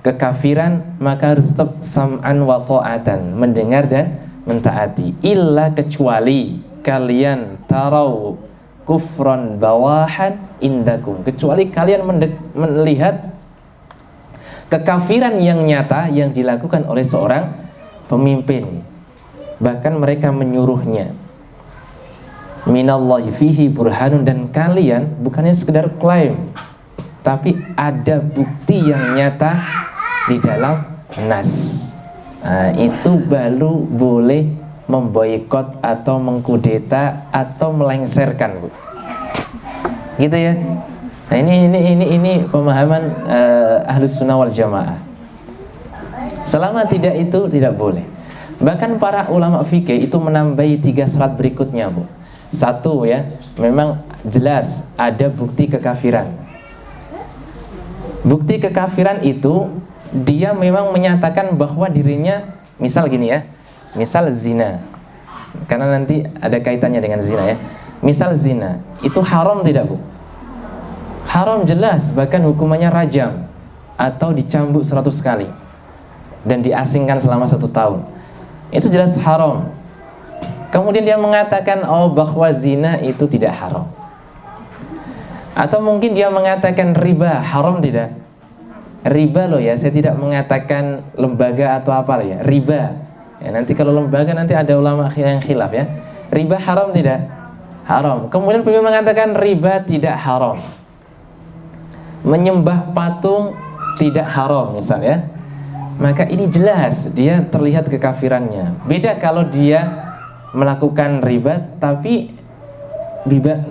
kekafiran, maka harus tetap sam'an wa ta'atan, mendengar dan mentaati. Illa, kecuali kalian tarau kufran bawahan indakum, kecuali kalian melihat kekafiran yang nyata yang dilakukan oleh seorang pemimpin, bahkan mereka menyuruhnya. Minallahi fihi burhanun, dan kalian bukannya sekedar klaim, tapi ada bukti yang nyata di dalam nas. Nah, itu baru boleh memboikot atau mengkudeta atau melengsarkan, Bu. Gitu ya. Nah, ini pemahaman Ahlus Sunnah wal Jamaah. Selama tidak itu tidak boleh. Bahkan para ulama fikih itu menambahi 3 syarat berikutnya, Bu. Satu ya, memang jelas ada bukti kekafiran. Bukti kekafiran itu dia memang menyatakan bahwa dirinya, misal gini ya, misal zina, karena nanti ada kaitannya dengan zina ya. Misal zina, itu haram tidak Bu? Haram jelas, bahkan hukumannya rajam atau dicambuk 100 kali dan diasingkan selama 1 tahun. Itu jelas haram. Kemudian dia mengatakan bahwa zina itu tidak haram. Atau mungkin dia mengatakan riba haram tidak? Riba loh ya, saya tidak mengatakan lembaga atau apa loh ya, riba. Ya, nanti kalau lembaga nanti ada ulama yang khilaf ya. Riba haram tidak? Haram. Kemudian beliau mengatakan riba tidak haram. Menyembah patung tidak haram misalnya. Maka ini jelas dia terlihat kekafirannya. Beda kalau dia melakukan riba tapi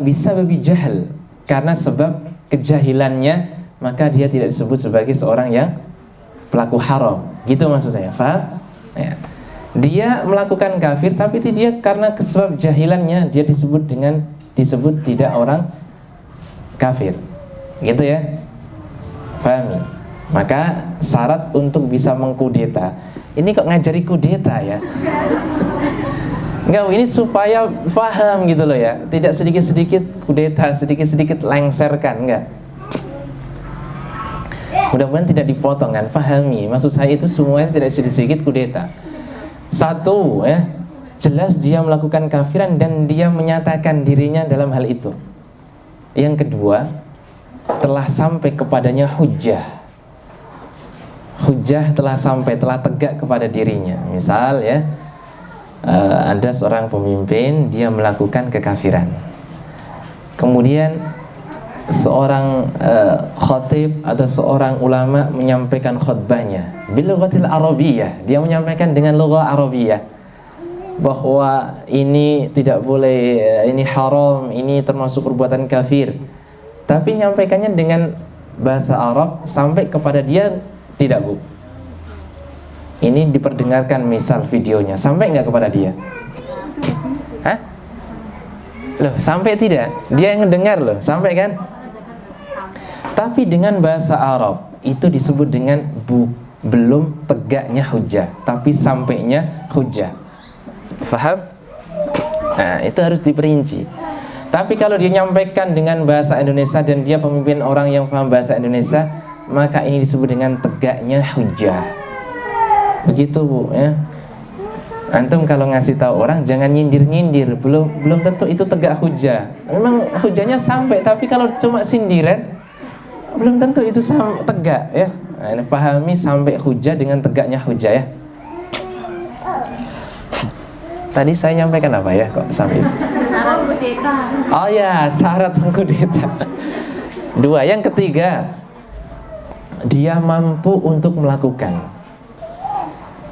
bisa lebih jahil karena sebab kejahilannya, maka dia tidak disebut sebagai seorang yang pelaku haram. Gitu maksud saya, paham? Ya. Dia melakukan kafir tapi dia karena sebab jahilannya dia disebut tidak orang kafir. Gitu ya. Pahami? Maka syarat untuk bisa mengkudeta. Ini kok ngajari kudeta ya? Enggak, ini supaya paham gitu loh ya. Tidak sedikit-sedikit kudeta, sedikit-sedikit lengserkan, enggak. Mudah-mudahan tidak dipotong kan, pahami. Maksud saya itu semuanya tidak sedikit-sedikit kudeta. Satu ya, jelas dia melakukan kafiran dan dia menyatakan dirinya dalam hal itu. Yang kedua, telah sampai kepadanya hujjah. Hujjah telah sampai, telah tegak kepada dirinya. Misal ya, ada seorang pemimpin, dia melakukan kekafiran. Kemudian seorang khatib atau seorang ulama menyampaikan khutbahnya bil lughatil arabiyyah, dia menyampaikan dengan lugah Arabiyah bahwa ini tidak boleh, ini haram, ini termasuk perbuatan kafir. Tapi menyampaikannya dengan bahasa Arab sampai kepada dia tidak, Bu. Ini diperdengarkan misal videonya, sampai nggak kepada dia? Hah? Loh, sampai tidak? Dia yang mendengar loh, sampai kan? Tapi dengan bahasa Arab itu disebut dengan belum tegaknya hujjah, tapi sampainya hujjah. Faham? Nah, itu harus diperinci. Tapi kalau dia nyampaikan dengan bahasa Indonesia dan dia pemimpin orang yang paham bahasa Indonesia, maka ini disebut dengan tegaknya hujjah. Begitu, Bu ya. Antum kalau ngasih tahu orang jangan nyindir-nyindir, belum tentu itu tegak hujjah. Memang hujjahnya sampai, tapi kalau cuma sindiran belum tentu itu tegak ya. Nah, ini pahami sampai hujjah dengan tegaknya hujjah ya. Tadi saya nyampaikan apa ya kok sampai itu? Oh ya, syarat mengkudeta. Dua, yang ketiga, dia mampu untuk melakukan.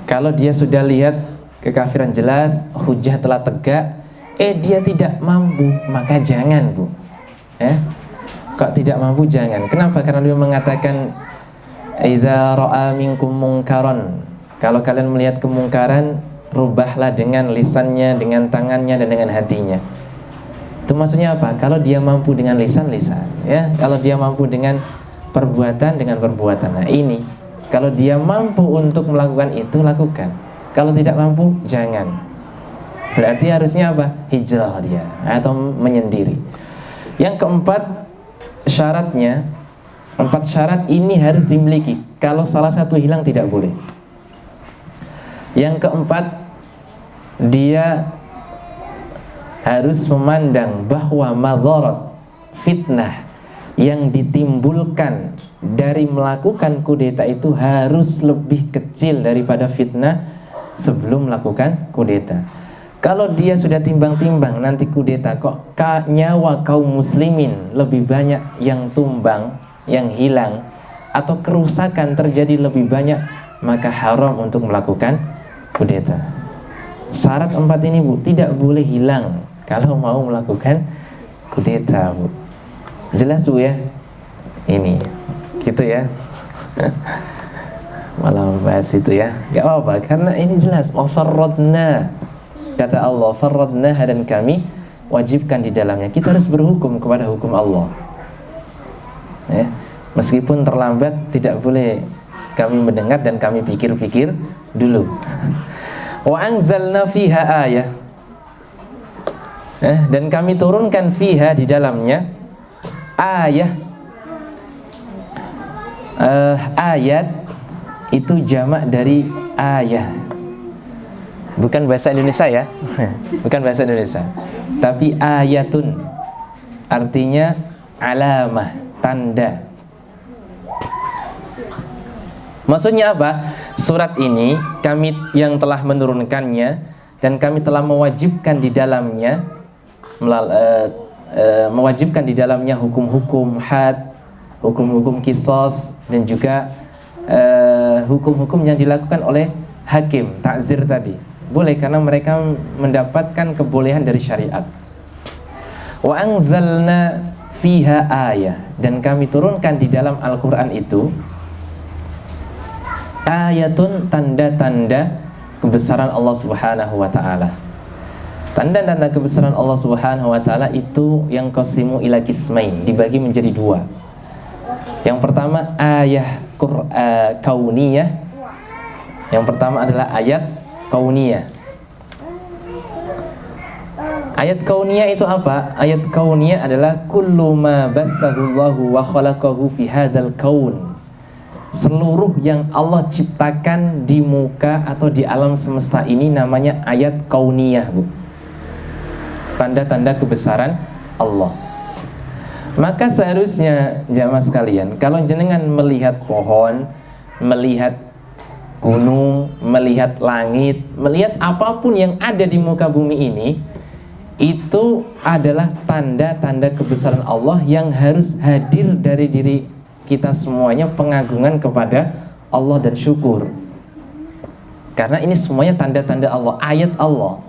Kalau dia sudah lihat kekafiran jelas, hujjah telah tegak, dia tidak mampu, maka jangan, Bu. Kok tidak mampu jangan. Kenapa? Karena dia mengatakan idza ra'a minkum munkaran. Kalau kalian melihat kemungkaran, rubahlah dengan lisannya, dengan tangannya dan dengan hatinya. Itu maksudnya apa? Kalau dia mampu dengan lisan ya. Kalau dia mampu dengan perbuatan Nah, ini kalau dia mampu untuk melakukan itu, lakukan. Kalau tidak mampu, jangan. Berarti harusnya apa? Hijrah dia atau menyendiri. Yang keempat, syaratnya, 4 syarat ini harus dimiliki. Kalau salah satu hilang tidak boleh. Yang keempat, dia harus memandang bahwa madharat, fitnah yang ditimbulkan dari melakukan kudeta itu harus lebih kecil daripada fitnah sebelum melakukan kudeta. Kalau dia sudah timbang-timbang nanti kudeta kok nyawa kaum muslimin lebih banyak yang tumbang, yang hilang, atau kerusakan terjadi lebih banyak, maka haram untuk melakukan kudeta. Syarat 4 ini, Bu, tidak boleh hilang kalau mau melakukan kudeta, Bu. Jelas, Bu ya? Ini gitu ya. Malah bahas itu ya, gak apa-apa karena ini jelas. Wafarradna, kata Allah, farradna, dan kami wajibkan di dalamnya. Kita harus berhukum kepada hukum Allah ya. Meskipun terlambat, tidak boleh kami mendengar dan kami pikir-pikir dulu. Wa anzalna fiha ayah, dan kami turunkan fiha di dalamnya ayah. Ayat itu jamak dari ayah. Bukan bahasa Indonesia ya. Bukan bahasa Indonesia. Tapi ayatun artinya alamah, tanda. Maksudnya apa? Surat ini kami yang telah menurunkannya dan kami telah mewajibkan di dalamnya mewajibkan di dalamnya hukum-hukum had, hukum-hukum qisas dan juga hukum-hukum yang dilakukan oleh hakim, takzir tadi. Boleh karena mereka mendapatkan kebolehan dari syariat. Wa anzalna fiha ayah, dan kami turunkan di dalam Al-Qur'an itu ayatun, tanda-tanda kebesaran Allah Subhanahu wa taala. Tanda-tanda kebesaran Allah Subhanahu wa taala itu yang qasimu ila qismain, dibagi menjadi dua. Yang pertama ayah kauniyah. Yang pertama adalah ayat kauniyah. Ayat kauniyah itu apa? Ayat kauniyah adalah kullu ma bathahu Allahu wa khalaqahu fi hadzal kaun. Seluruh yang Allah ciptakan di muka atau di alam semesta ini namanya ayat kauniyah, Bu. Tanda-tanda kebesaran Allah. Maka seharusnya jamaah sekalian, kalau jenengan melihat pohon, melihat gunung, melihat langit, melihat apapun yang ada di muka bumi ini, itu adalah tanda-tanda kebesaran Allah yang harus hadir dari diri kita semuanya, pengagungan kepada Allah dan syukur. Karena ini semuanya tanda-tanda Allah, ayat Allah.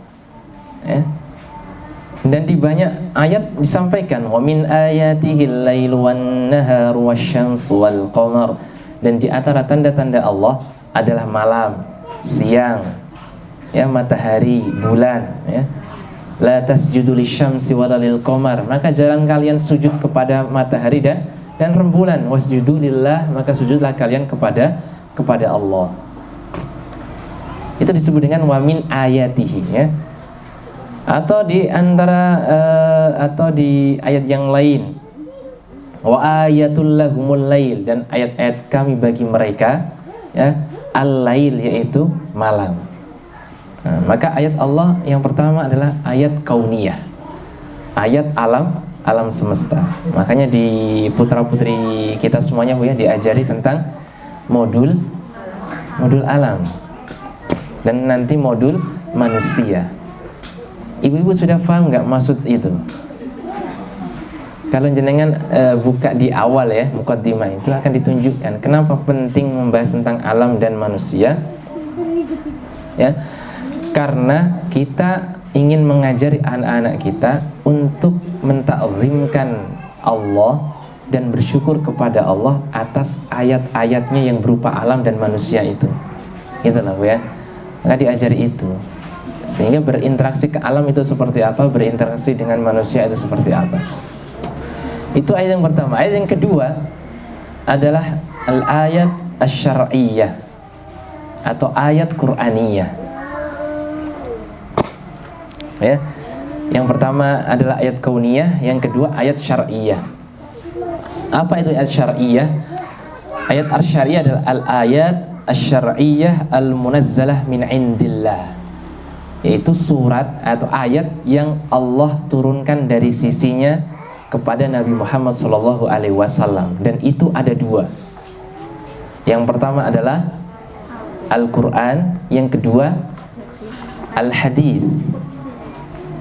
Dan di banyak ayat disampaikan wa min ayatihil lailu wan naharu wasyamsu wal qamar, dan di antara tanda-tanda Allah adalah malam, siang, ya, matahari, bulan, ya. La tasjudu lisyamsi wala lil qamar, maka jangan kalian sujud kepada matahari dan rembulan. Wasjudu lillah, maka sujudlah kalian kepada Allah. Itu disebut dengan wa min ayatihi, ya. Atau di antara atau di ayat yang lain wa ayatul lahumul lail, dan ayat-ayat kami bagi mereka, ya, al-lail, yaitu malam. Nah, maka ayat Allah yang pertama adalah ayat kauniyah, ayat alam semesta. Makanya di putra-putri kita semuanya, Bu, ya, diajari tentang modul alam dan nanti modul manusia. Ibu-ibu sudah paham nggak maksud itu? Kalau jenengan buka di awal, ya, muqaddimah itu akan ditunjukkan kenapa penting membahas tentang alam dan manusia, ya. Karena kita ingin mengajari anak-anak kita untuk mentakzimkan Allah dan bersyukur kepada Allah atas ayat-ayatnya yang berupa alam dan manusia itu. Itulah, Bu, ya. Maka diajari itu. Sehingga berinteraksi ke alam itu seperti apa, berinteraksi dengan manusia itu seperti apa. Itu ayat yang pertama. Ayat yang kedua adalah al-ayat asy-syar'iyyah atau ayat Qur'aniyah. Ya. Yang pertama adalah ayat kauniyah, yang kedua ayat syar'iyyah. Apa itu ayat syar'iyyah? Ayat syar'iyyah adalah al-ayat asy-syar'iyyah al-munazzalah min indillah, yaitu surat atau ayat yang Allah turunkan dari sisinya kepada Nabi Muhammad SAW. Dan itu ada dua. Yang pertama adalah Al-Quran, yang kedua Al-Hadis.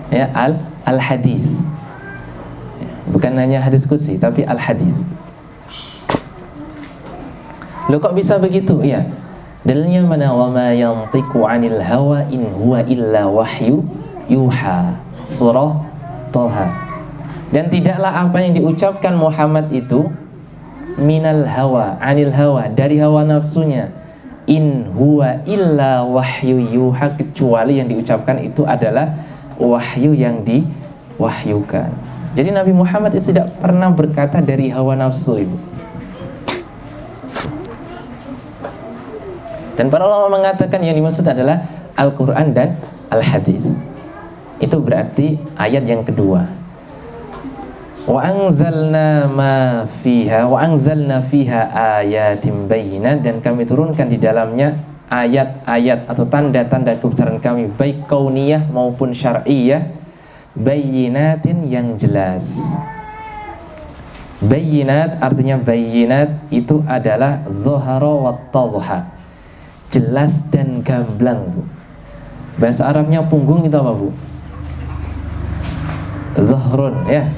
Ya, Al-Hadis. Bukan hanya hadis qudsi, tapi Al-Hadis. Loh, kok bisa begitu? Ya, dalilnya mana? Wa ma yantiqu 'anil hawa in huwa illa wahyu yuha. Surah Thaha. Dan tidaklah apa yang diucapkan Muhammad itu minal hawa, 'anil hawa, dari hawa nafsunya. In huwa illa wahyu yuha, kecuali yang diucapkan itu adalah wahyu yang diwahyukan. Jadi Nabi Muhammad itu tidak pernah berkata dari hawa nafsu, Ibu. Dan para ulama mengatakan yang dimaksud adalah Al-Quran dan Al-Hadis. Itu berarti ayat yang kedua. Wa anzalna fiha ayatin bayyinat, dan kami turunkan di dalamnya ayat-ayat atau tanda-tanda kebesaran kami baik kauniyah maupun syar'iyah, bayyinatin yang jelas. Bayyinat artinya bayyinat itu adalah dhahara wa tadha, jelas dan gamblang, Bu. Bahasa Arabnya punggung itu apa, Bu? Dhahrun, ya.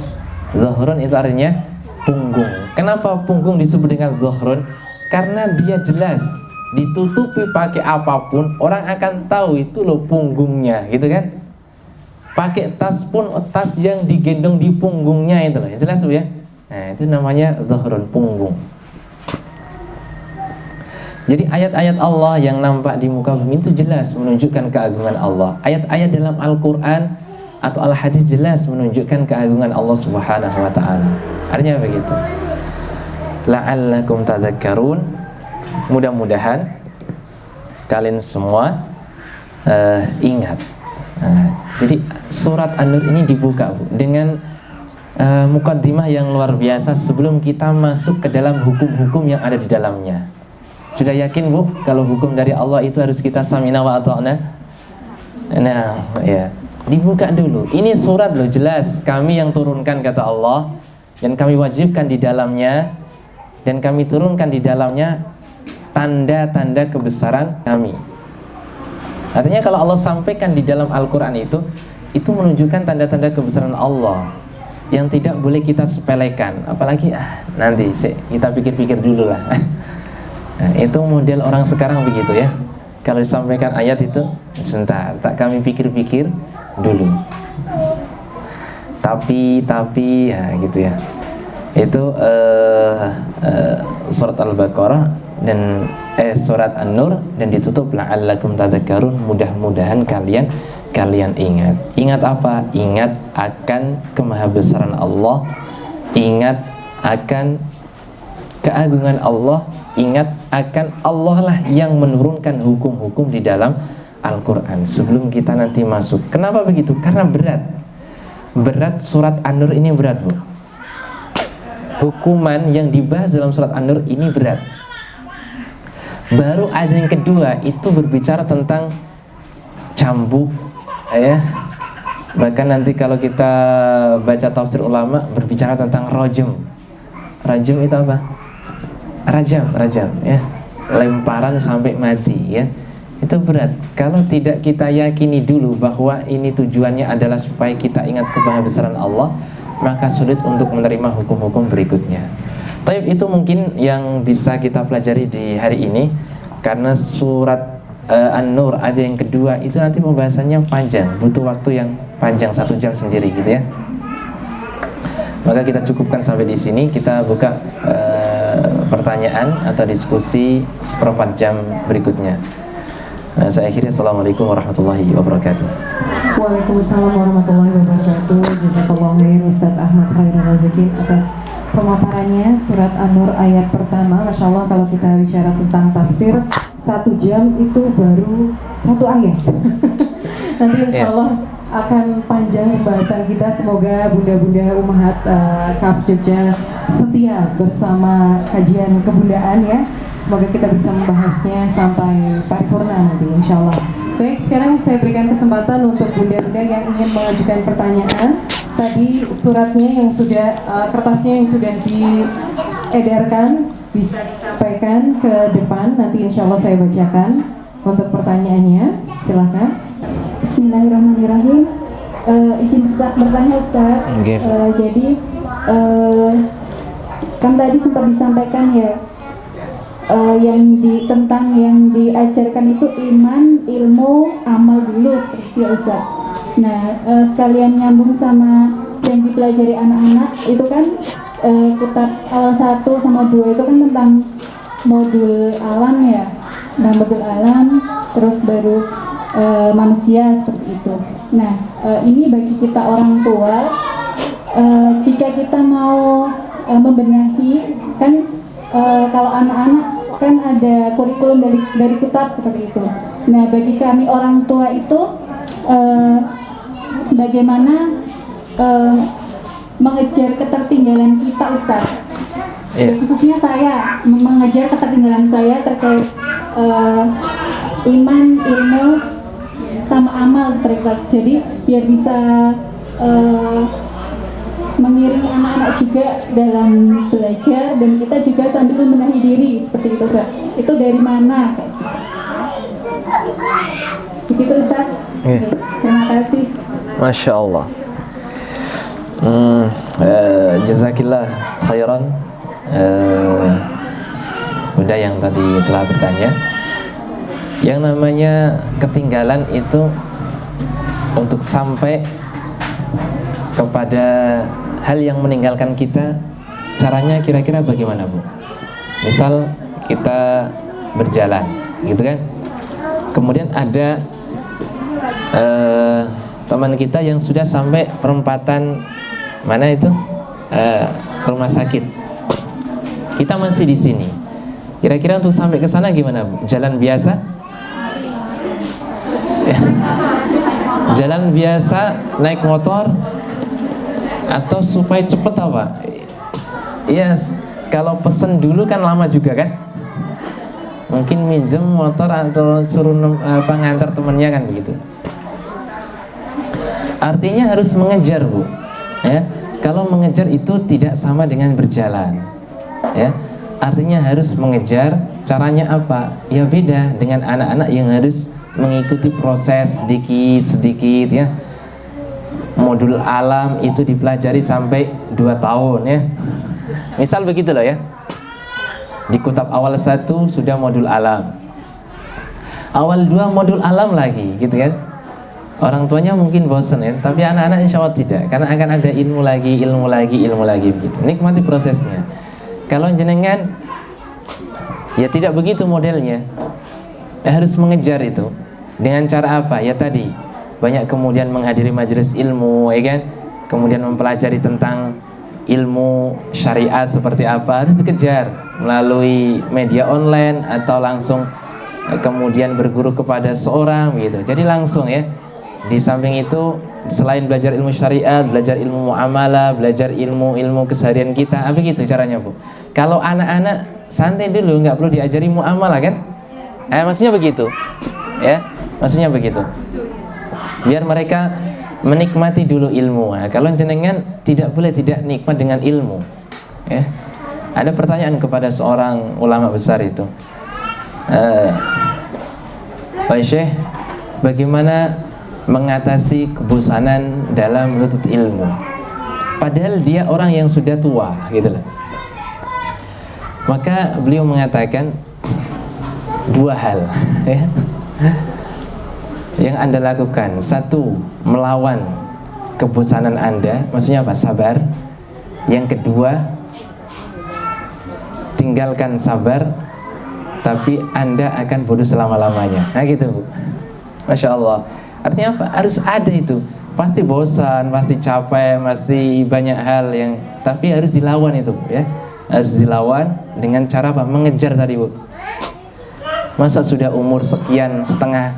Dhahrun itu artinya punggung. Kenapa punggung disebut dengan dhahrun? Karena dia jelas, ditutupi pakai apapun orang akan tahu itu loh punggungnya, gitu kan? Pakai tas pun tas yang digendong di punggungnya itu loh, jelas, Bu, ya. Nah, itu namanya dhahrun, punggung. Jadi ayat-ayat Allah yang nampak di muka bumi itu jelas menunjukkan keagungan Allah. Ayat-ayat dalam Al-Quran atau Al-Hadis jelas menunjukkan keagungan Allah Subhanahu wa ta'ala. Artinya begitu. La'allakum tadhakkarun. Mudah-mudahan kalian semua ingat. Jadi surat An-Nur ini dibuka, Bu, dengan mukaddimah yang luar biasa sebelum kita masuk ke dalam hukum-hukum yang ada di dalamnya. Sudah yakin, Bu, kalau hukum dari Allah itu harus kita samina wa ata'na? Nah, ya. Dibuka dulu. Ini surat loh, jelas kami yang turunkan kata Allah, dan kami wajibkan di dalamnya, dan kami turunkan di dalamnya tanda-tanda kebesaran kami. Artinya kalau Allah sampaikan di dalam Al-Quran itu menunjukkan tanda-tanda kebesaran Allah yang tidak boleh kita sepelekan. Apalagi nanti kita pikir-pikir dulu lah. Nah, itu model orang sekarang begitu, ya. Kalau disampaikan ayat itu, sebentar, tak kami pikir-pikir dulu. Tapi ya gitu, ya. Itu surat Al-Baqarah dan surat An-Nur, dan ditutup la'allakum tadhakkarun, mudah-mudahan kalian ingat. Ingat apa? Ingat akan kemahabesaran Allah, ingat akan keagungan Allah, ingat akan Allah lah yang menurunkan hukum-hukum di dalam Al-Quran sebelum kita nanti masuk. Kenapa begitu? Karena berat surat An-Nur ini berat, Bu. Hukuman yang dibahas dalam surat An-Nur ini berat. Baru ayat yang kedua itu berbicara tentang cambuk, ya. Bahkan nanti kalau kita baca tafsir ulama berbicara tentang rajam. Rajam itu apa? Rajam, ya. Lemparan sampai mati, ya. Itu berat. Kalau tidak kita yakini dulu bahwa ini tujuannya adalah supaya kita ingat kemahabesaran Allah, maka sulit untuk menerima hukum-hukum berikutnya. Tapi itu mungkin yang bisa kita pelajari di hari ini, karena surat An-Nur ayat yang kedua itu nanti pembahasannya panjang, butuh waktu yang panjang 1 jam sendiri, gitu, ya. Maka kita cukupkan sampai di sini. Kita buka pertanyaan atau diskusi 1/4 jam berikutnya. Saya akhiri. Assalamualaikum warahmatullahi wabarakatuh. Waalaikumsalam warahmatullahi wabarakatuh. Jazakallahu khairan Ustaz Ahmad Khairul Razikin atas pemaparannya surat An-Nur ayat pertama. Masya Allah, kalau kita bicara tentang tafsir 1 jam itu baru 1 ayat. Nanti insya Allah akan panjang pembahasan kita. Semoga bunda-bunda Ummahat KAF Jogja setia bersama kajian kebundaan, ya. Semoga kita bisa membahasnya sampai paripurna nanti, insya Allah. Baik, sekarang saya berikan kesempatan untuk bunda-bunda yang ingin mengajukan pertanyaan. Tadi suratnya yang sudah, kertasnya yang sudah diedarkan bisa disampaikan ke depan. Nanti insya Allah saya bacakan untuk pertanyaannya. Silahkan. Bismillahirrahmanirrahim. Izin bertanya, Ustaz. Jadi kan tadi sempat disampaikan, ya, tentang yang diajarkan itu iman, ilmu, amal dulu, seperti, ya, Ustaz. Nah, sekalian nyambung sama yang dipelajari anak-anak itu kan kitab 1 sama 2 itu kan tentang modul alam, ya. Nah, modul alam, terus baru manusia, seperti itu. Nah, ini bagi kita orang tua, jika kita mau membenahi, kan kalau anak-anak kan ada kurikulum dari kitab, seperti itu. Nah, bagi kami orang tua itu bagaimana mengejar ketertinggalan kita, Ustaz? Khususnya saya mengejar ketertinggalan saya terkait iman, ilmu, sama amal terikat. Jadi biar bisa mengiringi anak-anak juga dalam belajar, dan kita juga sambil membenahi diri seperti itu Kak. Itu dari mana? Begitu Ustaz. Iya. Terima kasih. Masya Allah. Jazakillah khairan. Bunda yang tadi telah bertanya, yang namanya ketinggalan itu untuk sampai kepada hal yang meninggalkan kita, caranya kira-kira bagaimana Bu? Misal kita berjalan gitu kan, kemudian ada teman kita yang sudah sampai perempatan mana itu rumah sakit, kita masih di sini. Kira-kira untuk sampai ke sana gimana Bu? Jalan biasa? Jalan biasa, naik motor, atau supaya cepet apa? Yes, kalau pesen dulu kan lama juga kan? Mungkin minjem motor atau suruh ngantar temennya kan begitu. Artinya harus mengejar Bu. Ya, kalau mengejar itu tidak sama dengan berjalan. Ya, artinya harus mengejar. Caranya apa? Ya beda dengan anak-anak yang harus mengikuti proses sedikit-sedikit ya. Modul alam itu dipelajari sampai 2 tahun ya. Misal begitu loh ya. Di kutab awal 1 sudah modul alam, awal 2 modul alam lagi gitu kan. Orang tuanya mungkin bosan ya, tapi anak-anak insya Allah tidak, karena akan ada ilmu lagi begitu. Nikmati prosesnya. Kalau jenengan ya tidak begitu modelnya, ya harus mengejar itu. Dengan cara apa? Ya tadi, banyak kemudian menghadiri majelis ilmu ya kan, kemudian mempelajari tentang ilmu syariat seperti apa, harus dikejar melalui media online atau langsung kemudian berguru kepada seorang gitu. Jadi langsung ya. Di samping itu, selain belajar ilmu syariat, belajar ilmu muamalah, belajar ilmu keseharian kita, apa gitu caranya Bu? Kalau anak-anak santai dulu, nggak perlu diajari muamalah kan? Maksudnya begitu, ya, maksudnya begitu. Biar mereka menikmati dulu ilmu. Nah, kalau jenengan tidak boleh tidak nikmat dengan ilmu, ya. Ada pertanyaan kepada seorang ulama besar itu, Pak Syekh, bagaimana mengatasi kebosanan dalam menuntut ilmu? Padahal dia orang yang sudah tua gitu loh. Maka beliau mengatakan 2 hal ya, yang Anda lakukan. 1, melawan kebosanan Anda, maksudnya apa? Sabar. Yang kedua, tinggalkan sabar, tapi Anda akan bodoh selama-lamanya. Nah gitu Bu. Masya Allah. Artinya apa? Harus ada itu. Pasti bosan, pasti capek, masih banyak hal yang, tapi harus dilawan itu ya. Harus dilawan dengan cara apa? Mengejar tadi Bu. Masa sudah umur sekian setengah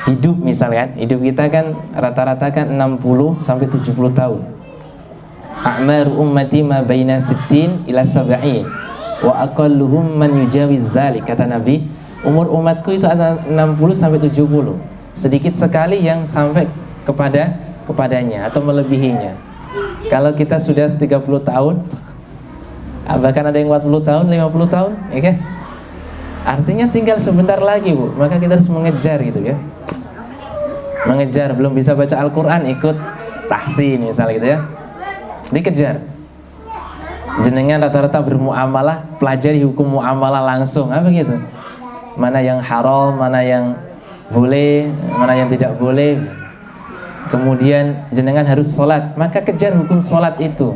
hidup misalnya, hidup kita kan rata-rata kan 60 sampai 70 tahun. A'mar ummati ma baina 60 ila 70 wa aqalluhum man yujawiz zalik, kata Nabi. Umur umatku itu ada 60 sampai 70. Sedikit sekali yang sampai kepadanya atau melebihinya. Kalau kita sudah 30 tahun, bahkan ada yang 40 tahun, 50 tahun, ya kan? Artinya tinggal sebentar lagi Bu. Maka kita harus mengejar gitu ya. Mengejar, belum bisa baca Al-Quran, ikut tahsin misalnya gitu ya. Dikejar. Jenengan rata-rata bermuamalah, pelajari hukum muamalah langsung, apa gitu. Mana yang haram, mana yang boleh, mana yang tidak boleh. Kemudian jenengan harus sholat, maka kejar hukum sholat itu.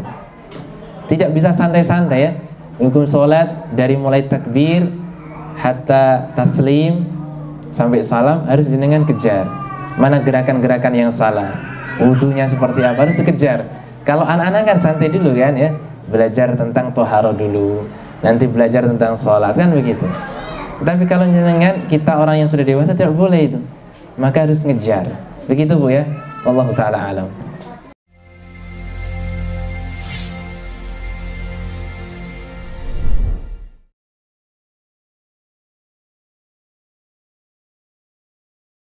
Tidak bisa santai-santai ya. Hukum sholat dari mulai takbir hatta taslim sampai salam harus jenengan kejar. Mana gerakan-gerakan yang salah, wudunya seperti apa, harus dikejar. Kalau anak-anak kan santai dulu kan ya, belajar tentang toharo dulu, nanti belajar tentang sholat kan begitu. Tapi kalau jenengan, kita orang yang sudah dewasa tidak boleh itu, maka harus ngejar. Begitu Bu ya. Wallahu ta'ala alam.